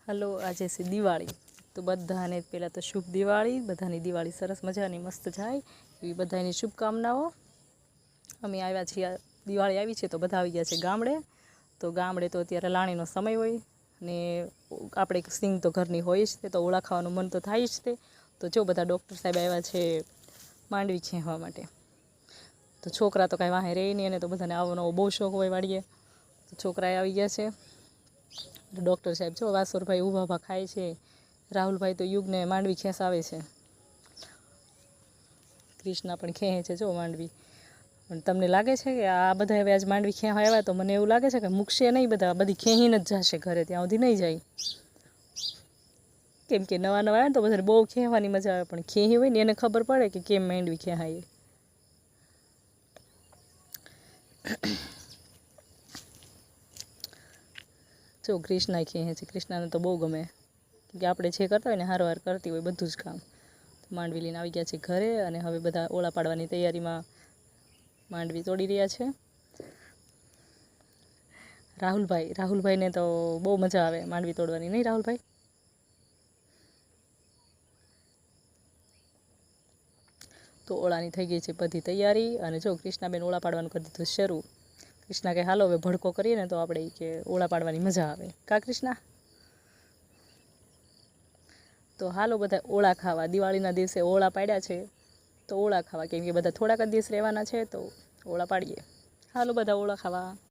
Hello, આજે છે દિવાળી, તો બધાને પહેલાં તો શુભ દિવાળી. બધાની દિવાળી સરસ મજાની મસ્ત જાય એવી બધાની શુભકામનાઓ. અમે આવ્યા છીએ, દિવાળી આવી છે તો બધા આવી ગયા છે ગામડે. તો ગામડે તો અત્યારે લાણીનો સમય હોય ને આપણે સિંગ તો ઘરની હોય જ તે, તો ઓળા ખાવાનું મન તો થાય જ તે. તો જો બધા ડૉક્ટર સાહેબ આવ્યા છે માંડવી ખેંચવા માટે. તો છોકરા તો કાંઈ વાહે રહે નહીં, એને તો બધાને આવવાનો બહુ શોખ હોય વાડીએ. તો છોકરાએ આવી ગયા છે. ડૉક્ટર સાહેબ જો વાસુરભાઈ ઊભા ઊભા ખાય છે. રાહુલભાઈ તો યુગને માંડવી ખેંચાવે છે. કૃષ્ણા પણ ખેંચે છે જો માંડવી. પણ તમને લાગે છે કે આ બધા હવે આજ માંડવી ખેંચવા આવ્યા તો મને એવું લાગે છે કે મૂકશે નહીં, બધી ખેંચીને જ જશે ઘરે, ત્યાં સુધી નહીં જાય. કેમ કે નવા નવા આવે ને તો બધાને બહુ ખેંચવાની મજા આવે, પણ ખેંચી હોય ને એને ખબર પડે કે કેમ માંડવી ખેંચાય. જો કૃષ્ણા ખેંચે છે, કૃષ્ણાને તો બહુ ગમે, કેમ કે આપણે જે કરતા હોય ને હારવાર કરતી હોય બધું જ કામ. માંડવી લઈને આવી ગયા છે ઘરે, અને હવે બધા ઓળા પાડવાની તૈયારીમાં માંડવી તોડી રહ્યા છે. રાહુલભાઈને તો બહુ મજા આવે માંડવી તોડવાની, નહીં રાહુલભાઈ? તો ઓળાની થઈ ગઈ છે બધી તૈયારી, અને જો કૃષ્ણાબેન ઓળા પાડવાનું કરી દીધું શરૂ. કૃષ્ણા કે હાલો હવે ભડકો કરીએ ને તો આપણે કે ઓળા પાડવાની મજા આવે, કા કૃષ્ણા? તો હાલો બધા ઓળા ખાવા. દિવાળીના દિવસે ઓળા પાડ્યા છે તો ઓળા ખાવા, કેમ કે બધા થોડાક જ દિવસ રહેવાના છે તો ઓળા પાડીએ. હાલો બધા ઓળા ખાવા.